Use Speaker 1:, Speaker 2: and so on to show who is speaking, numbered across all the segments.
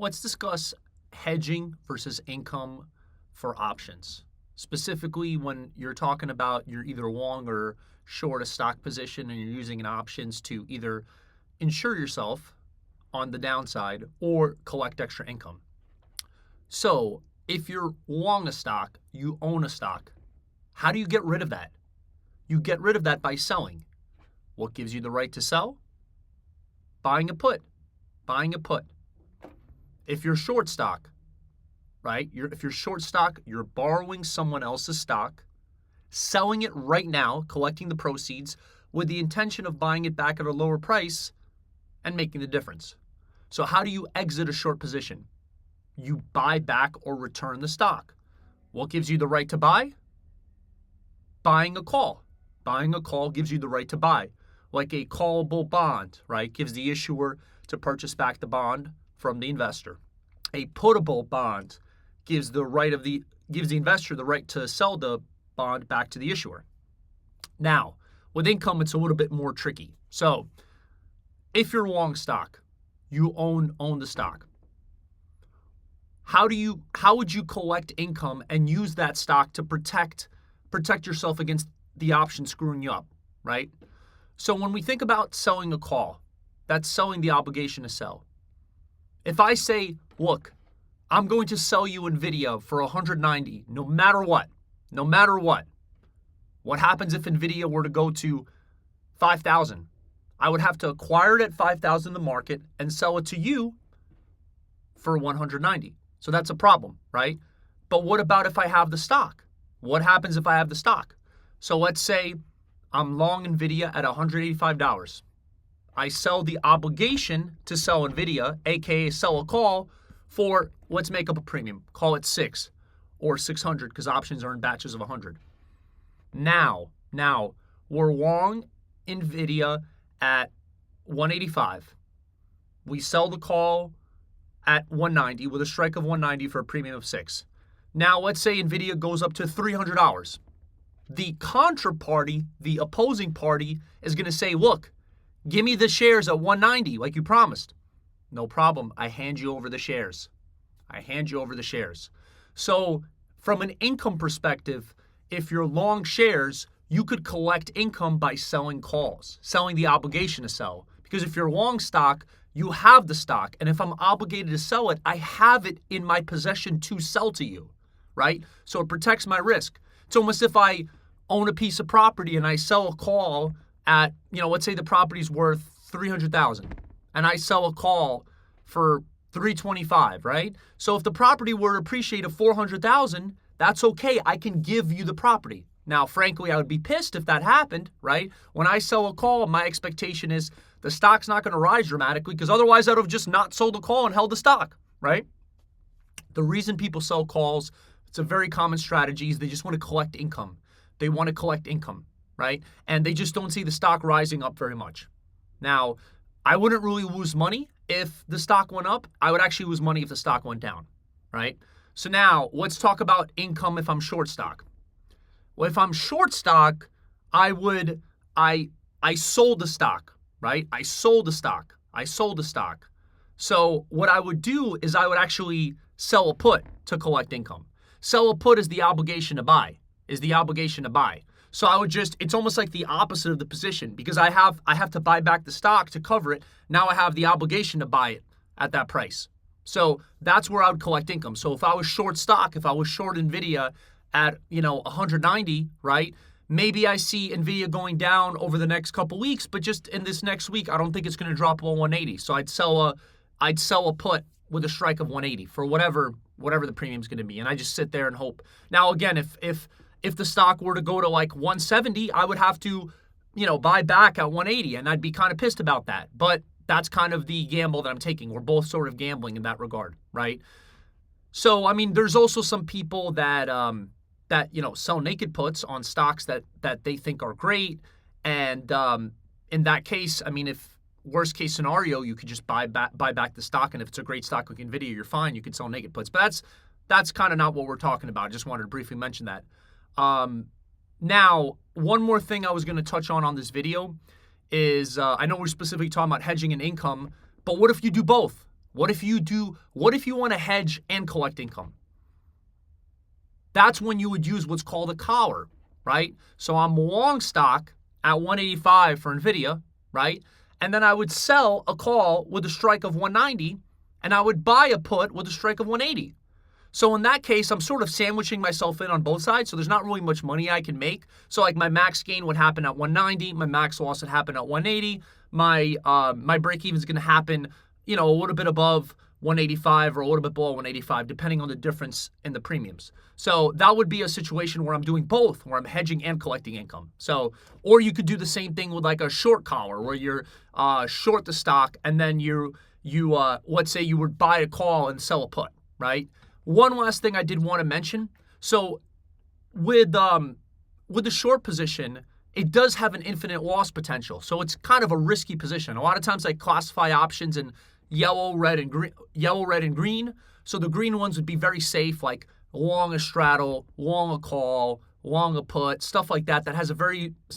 Speaker 1: Let's discuss hedging versus income for options. Specifically, when you're talking about you're either long or short a stock position and you're using an options to either insure yourself on the downside or collect extra income. So, if you're long a stock, you own a stock. How do you get rid of that? You get rid of that by selling. What gives you the right to sell? Buying a put. Buying a put. If you're short stock, right? If you're short stock, you're borrowing someone else's stock, selling it right now, collecting the proceeds with the intention of buying it back at a lower price and making the difference. So how do you exit a short position? You buy back or return the stock. What gives you the right to buy? Buying a call. Buying a call gives you the right to buy. Like a callable bond, right? Gives the issuer to purchase back the bond from the investor. A puttable bond gives the investor the right to sell the bond back to the issuer. Now, with income, it's a little bit more tricky. So, if you're long stock, you own the stock. How would you collect income and use that stock to protect yourself against the option screwing you up, right? So when we think about selling a call, that's selling the obligation to sell. If I say, look, I'm going to sell you NVIDIA for 190, no matter what, what happens if NVIDIA were to go to 5,000? I would have to acquire it at 5,000 in the market and sell it to you for 190. So that's a problem, right? But what about if I have the stock? What happens if I have the stock? So let's say I'm long NVIDIA at $185. I sell the obligation to sell NVIDIA, aka sell a call, for, let's make up a premium. Call it 6 or 600 because options are in batches of 100. Now, we're long NVIDIA at 185. We sell the call at 190 with a strike of 190 for a premium of 6. Now, let's say NVIDIA goes up to $300. The contraparty, the opposing party, is going to say, look, give me the shares at 190 like you promised. No problem. I hand you over the shares. So from an income perspective, if you're long shares, you could collect income by selling calls, selling the obligation to sell. Because if you're long stock, you have the stock. And if I'm obligated to sell it, I have it in my possession to sell to you, right? So it protects my risk. It's almost if I own a piece of property and I sell a call at, let's say the property's worth $300,000 and I sell a call for $325,000, right? So if the property were to appreciate to $400,000, that's okay. I can give you the property. Now, frankly, I would be pissed if that happened, right? When I sell a call, my expectation is the stock's not going to rise dramatically because otherwise I'd have just not sold the call and held the stock, right? The reason people sell calls, it's a very common strategy, is they just want to collect income. They want to collect income, right? And they just don't see the stock rising up very much. Now, I wouldn't really lose money if the stock went up. I would actually lose money if the stock went down, right? So now let's talk about income if I'm short stock. Well, if I'm short stock, I sold the stock, right? I sold the stock. So what I would do is I would actually sell a put to collect income. Sell a put is the obligation to buy. So I would it's almost like the opposite of the position because I have to buy back the stock to cover it. Now I have the obligation to buy it at that price. So that's where I would collect income. So if I was short stock, if I was short NVIDIA at, 190, right? Maybe I see NVIDIA going down over the next couple weeks, but just in this next week, I don't think it's going to drop below 180. So I'd sell a put with a strike of 180 for whatever the premium's going to be. And I just sit there and hope. Now, again, if the stock were to go to like 170, I would have to, buy back at 180, and I'd be kind of pissed about that. But that's kind of the gamble that I'm taking. We're both sort of gambling in that regard, right? So, I mean, there's also some people that sell naked puts on stocks that they think are great. And in that case, I mean, if worst case scenario, you could just buy back the stock. And if it's a great stock like NVIDIA, you're fine. You could sell naked puts. But that's kind of not what we're talking about. I just wanted to briefly mention that. Now, one more thing I was going to touch on this video is I know we're specifically talking about hedging and income, but what if you do both? What if you want to hedge and collect income? That's when you would use what's called a collar, right? So I'm long stock at 185 for NVIDIA, right? And then I would sell a call with a strike of 190, and I would buy a put with a strike of 180. So in that case, I'm sort of sandwiching myself in on both sides, so there's not really much money I can make. So like my max gain would happen at 190, my max loss would happen at 180. My break even is going to happen, a little bit above 185 or a little bit below 185, depending on the difference in the premiums. So that would be a situation where I'm doing both, where I'm hedging and collecting income. So, or you could do the same thing with like a short collar, where you're short the stock and then you let's say you would buy a call and sell a put, right? One last thing I did want to mention. So with the short position, it does have an infinite loss potential. So it's kind of a risky position. A lot of times I classify options in yellow, red, and green. So the green ones would be very safe, like long a straddle, long a call, long a put, stuff like that. That has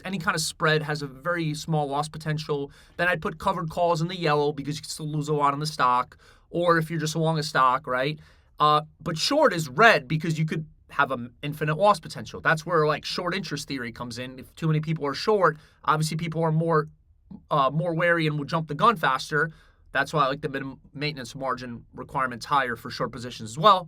Speaker 1: any kind of spread has a very small loss potential. Then I'd put covered calls in the yellow because you can still lose a lot on the stock. Or if you're just long a stock, right? But short is red because you could have an infinite loss potential. That's where like short interest theory comes in. If too many people are short, obviously people are more wary and will jump the gun faster. That's why I like the minimum maintenance margin requirements higher for short positions as well.